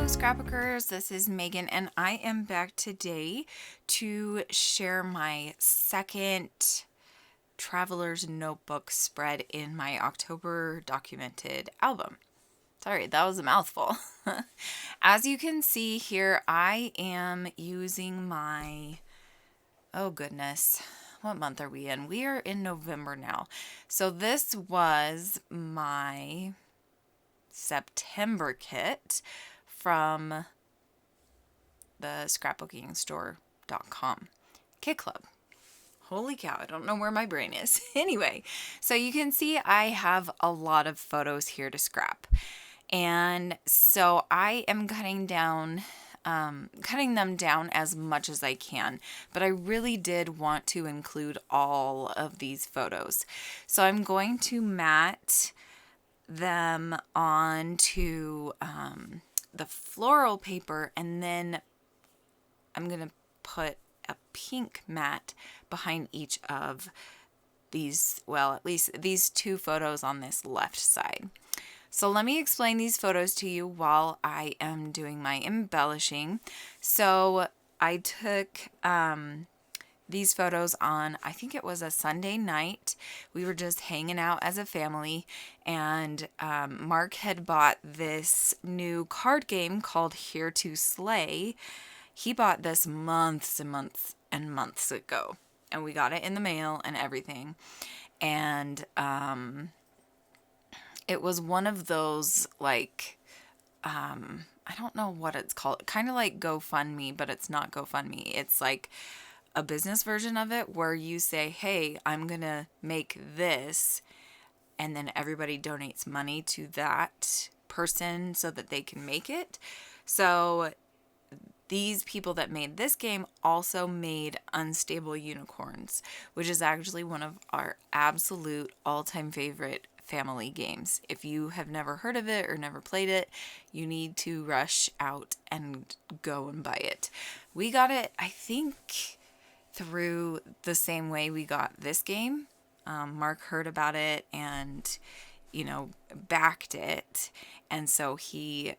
Hello scrapbookers, this is Megan and I am back today to share my second Traveler's Notebook spread in my October documented album. Sorry, that was a mouthful. As you can see here, I am using my, oh goodness, what month are we in? We are in November now. So this was my September kit from the scrapbookingstore.com kit club. Holy cow, I don't know where my brain is. Anyway, so you can see I have a lot of photos here to scrap. And so I am cutting them down as much as I can, but I really did want to include all of these photos. So I'm going to mat them onto the floral paper, and then I'm going to put a pink mat behind each of these, well, at least these two photos on this left side. So let me explain these photos to you while I am doing my embellishing. So I took these photos on, I think it was a Sunday night. We were just hanging out as a family, and Mark had bought this new card game called Here to Slay. He bought this months and months and months ago, and we got it in the mail and everything. And it was one of those, like, I don't know what it's called, kind of like GoFundMe, but it's not GoFundMe. It's like a business version of it where you say, hey, I'm gonna make this, and then everybody donates money to that person so that they can make it. So these people that made this game also made Unstable Unicorns, which is actually one of our absolute all-time favorite family games. If you have never heard of it or never played it, you need to rush out and go and buy it. We got it, I think, through the same way we got this game. Mark heard about it and, backed it. And so he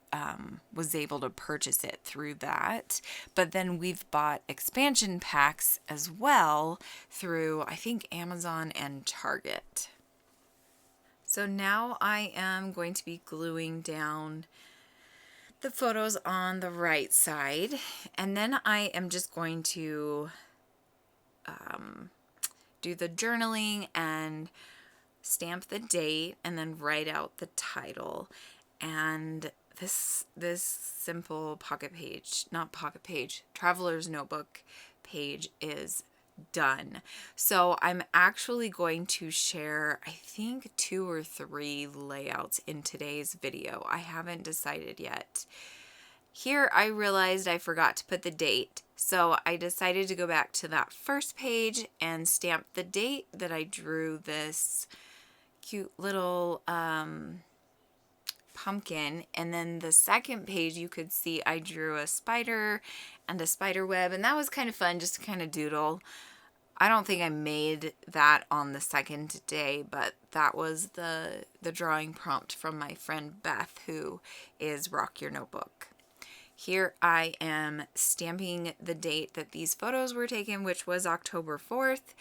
was able to purchase it through that. But then we've bought expansion packs as well through, I think, Amazon and Target. So now I am going to be gluing down the photos on the right side. And then I am just going to do the journaling and stamp the date and then write out the title. And this simple Traveler's Notebook page is done. So I'm actually going to share, I think, 2 or 3 layouts in today's video. I haven't decided yet. Here I realized I forgot to put the date, so I decided to go back to that first page and stamp the date that I drew this cute little pumpkin. And then the second page, you could see I drew a spider and a spider web, and that was kind of fun, just to kind of doodle. I don't think I made that on the second day, but that was the drawing prompt from my friend Beth, who is Rock Your Notebook. Here I am stamping the date that these photos were taken, which was October 4th,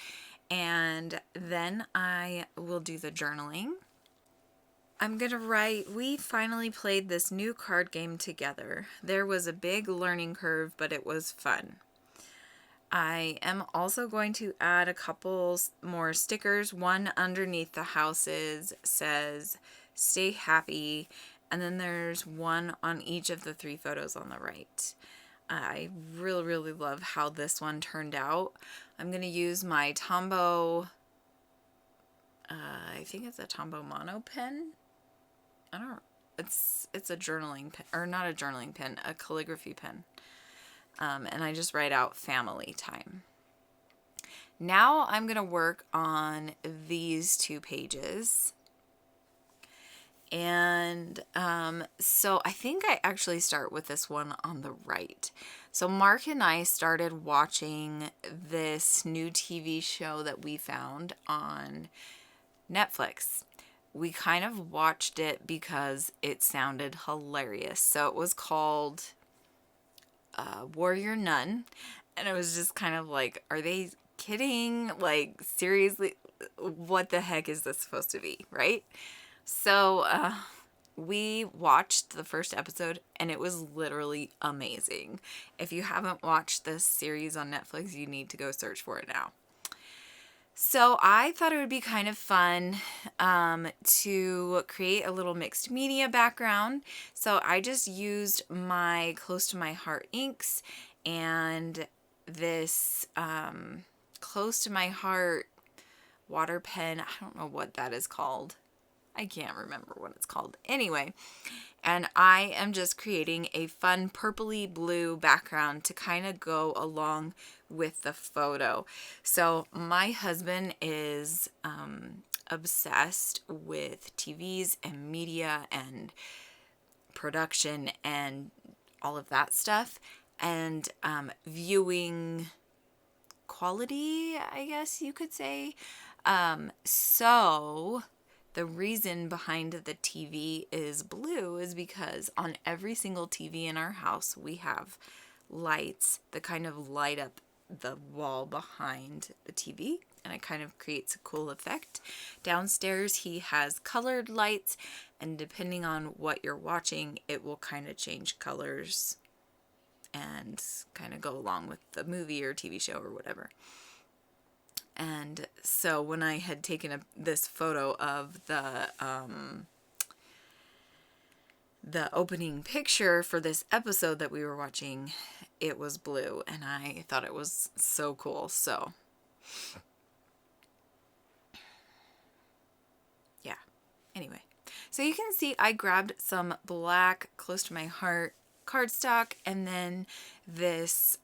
and then I will do the journaling. I'm going to write, we finally played this new card game together. There was a big learning curve, but it was fun. I am also going to add a couple more stickers. One underneath the houses says, stay happy. And then there's one on each of the 3 photos on the right. I really, really love how this one turned out. I'm going to use my Tombow, I think it's a Tombow Mono pen. It's a journaling pen, or not a journaling pen, a calligraphy pen. And I just write out family time. Now I'm going to work on these 2 pages. And so I think I actually start with this one on the right. So Mark and I started watching this new TV show that we found on Netflix. we kind of watched it because it sounded hilarious. So it was called Warrior Nun, and it was just kind of like, are they kidding? Like, seriously, what the heck is this supposed to be, right? So we watched the first episode, and it was literally amazing. If you haven't watched this series on Netflix, you need to go search for it now. So I thought it would be kind of fun to create a little mixed media background. So I just used my Close to My Heart inks and this Close to My Heart water pen. I don't know what that is called. I can't remember what it's called. Anyway, and I am just creating a fun purpley blue background to kind of go along with the photo. So my husband is obsessed with TVs and media and production and all of that stuff, and viewing quality, I guess you could say. So the reason behind the TV is blue is because on every single TV in our house, we have lights that kind of light up the wall behind the TV, and it kind of creates a cool effect. Downstairs, he has colored lights, and depending on what you're watching, it will kind of change colors and kind of go along with the movie or TV show or whatever. And so when I had taken this photo of the opening picture for this episode that we were watching, it was blue, and I thought it was so cool. So yeah, anyway, so you can see I grabbed some black Close to My Heart cardstock, and then this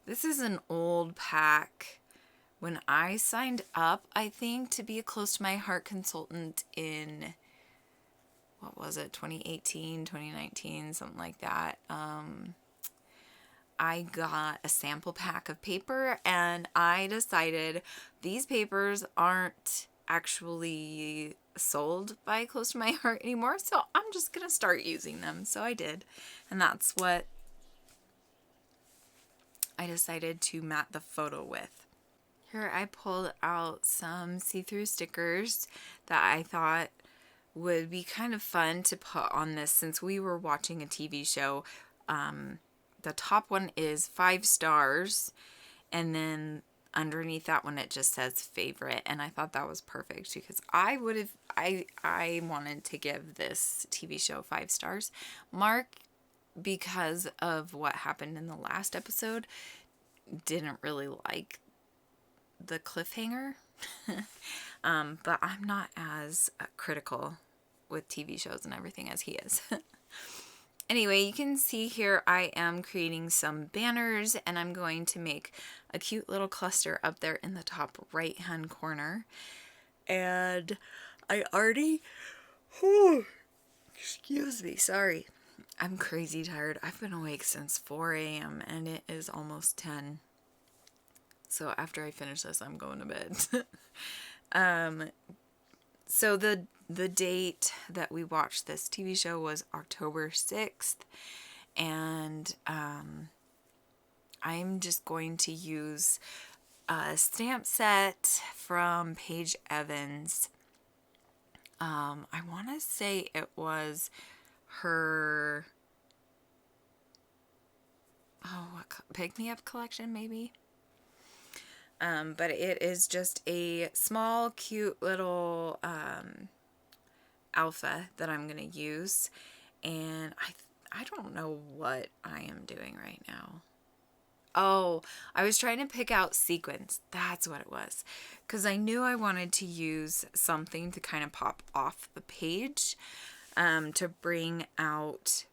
this is an old pack. When I signed up, I think, to be a Close to My Heart consultant in, what was it, 2018, 2019, something like that, I got a sample pack of paper, and I decided these papers aren't actually sold by Close to My Heart anymore, so I'm just going to start using them. So I did, and that's what I decided to mat the photo with. Here I pulled out some see-through stickers that I thought would be kind of fun to put on this since we were watching a TV show. The top one is 5 stars, and then underneath that one it just says favorite, and I thought that was perfect because I wanted to give this TV show 5 stars. Mark, because of what happened in the last episode, didn't really like the cliffhanger, but I'm not as critical with TV shows and everything as he is. Anyway, you can see here I am creating some banners, and I'm going to make a cute little cluster up there in the top right hand corner. And I already, excuse me, sorry, I'm crazy tired. I've been awake since 4 a.m. and it is almost 10. So after I finish this, I'm going to bed. So the date that we watched this TV show was October 6th. And I'm just going to use a stamp set from Paige Evans. I want to say it was her Pick Me Up collection, maybe. But it is just a small, cute little alpha that I'm going to use. And I don't know what I am doing right now. Oh, I was trying to pick out sequins. That's what it was. Because I knew I wanted to use something to kind of pop off the page to bring out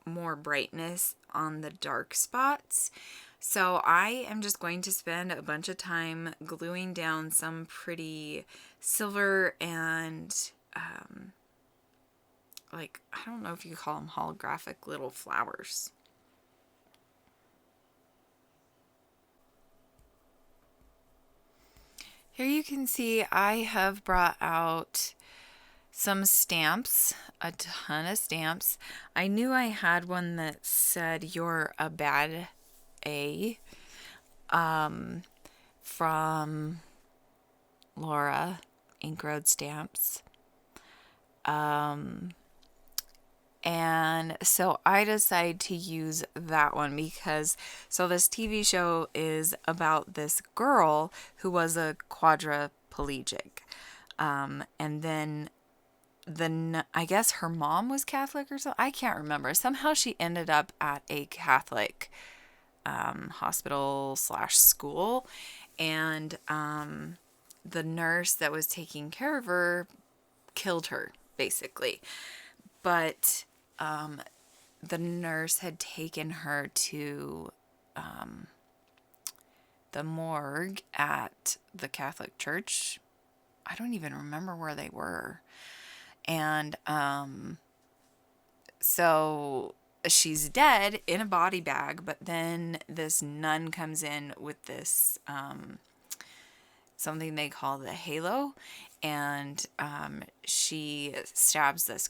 more brightness on the dark spots. So I am just going to spend a bunch of time gluing down some pretty silver and I don't know if you call them holographic little flowers. Here you can see I have brought out some stamps, a ton of stamps. I knew I had one that said "You're a bad A," from Laura Ink Road Stamps. And so I decided to use that one because this TV show is about this girl who was a quadriplegic. And then I guess her mom was Catholic or something. I can't remember. Somehow she ended up at a Catholic hospital / school, and the nurse that was taking care of her killed her, basically. But the nurse had taken her to the morgue at the Catholic church. I don't even remember where they were. And so she's dead in a body bag, but then this nun comes in with this something they call the halo, and she stabs this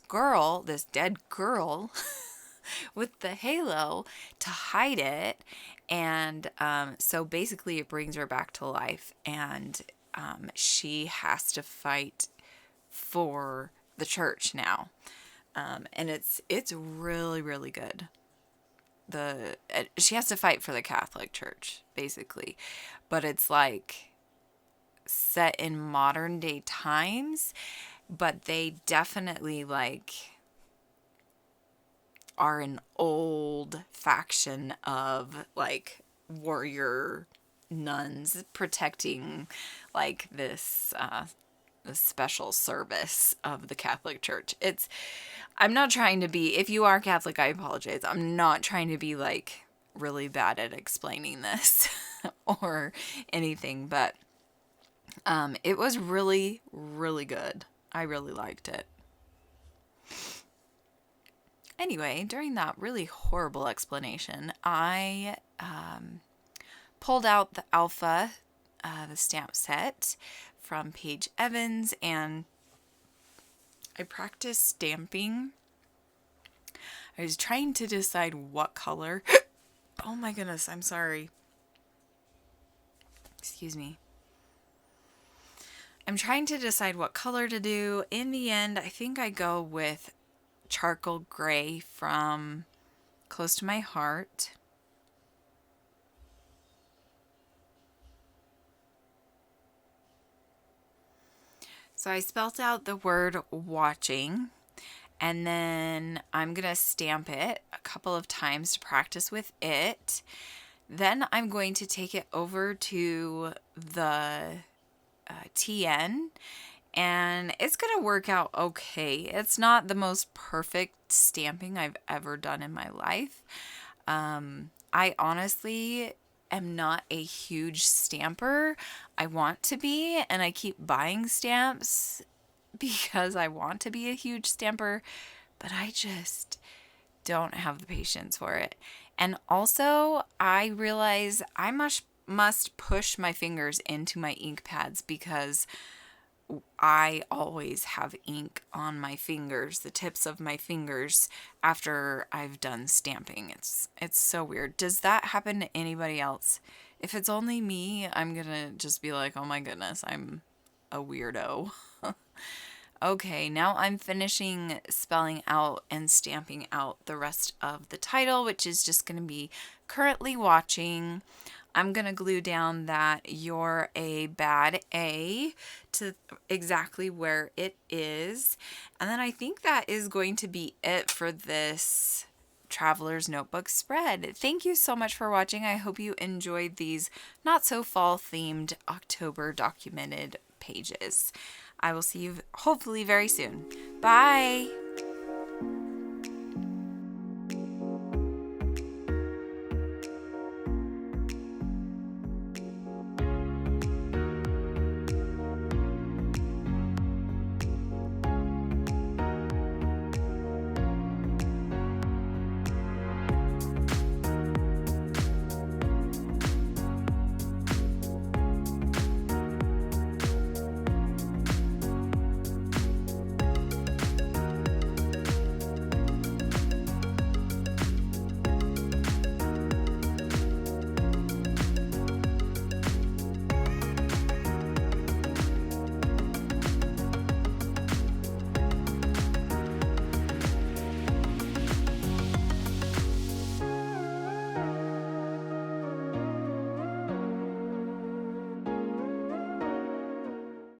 dead girl, with the halo to hide it, and so basically it brings her back to life, and she has to fight for the church now, and it's really, really good. She has to fight for the Catholic Church, basically, but it's like set in modern day times, but they definitely like are an old faction of like warrior nuns protecting like this special service of the Catholic Church. I'm not trying to be, if you are Catholic, I apologize. I'm not trying to be like really bad at explaining this or anything, but it was really, really good. I really liked it. Anyway, during that really horrible explanation, I pulled out the Alpha, the stamp set from Paige Evans, and I practiced stamping. I was trying to decide what color. Oh my goodness, I'm sorry. Excuse me. I'm trying to decide what color to do. In the end, I think I go with charcoal gray from Close to My Heart. So I spelt out the word watching, and then I'm going to stamp it a couple of times to practice with it. Then I'm going to take it over to the TN, and it's going to work out okay. It's not the most perfect stamping I've ever done in my life. I honestly am not a huge stamper. I want to be, and I keep buying stamps because I want to be a huge stamper, but I just don't have the patience for it. And also, I realize I must push my fingers into my ink pads because I always have ink on my fingers, the tips of my fingers, after I've done stamping. It's so weird. Does that happen to anybody else? If it's only me, I'm gonna just be like, oh my goodness, I'm a weirdo. Okay, now I'm finishing spelling out and stamping out the rest of the title, which is just going to be currently watching. I'm going to glue down that "You're a bad A" to exactly where it is. And then I think that is going to be it for this Traveler's Notebook spread. Thank you so much for watching. I hope you enjoyed these not so fall themed October documented pages. I will see you hopefully very soon. Bye!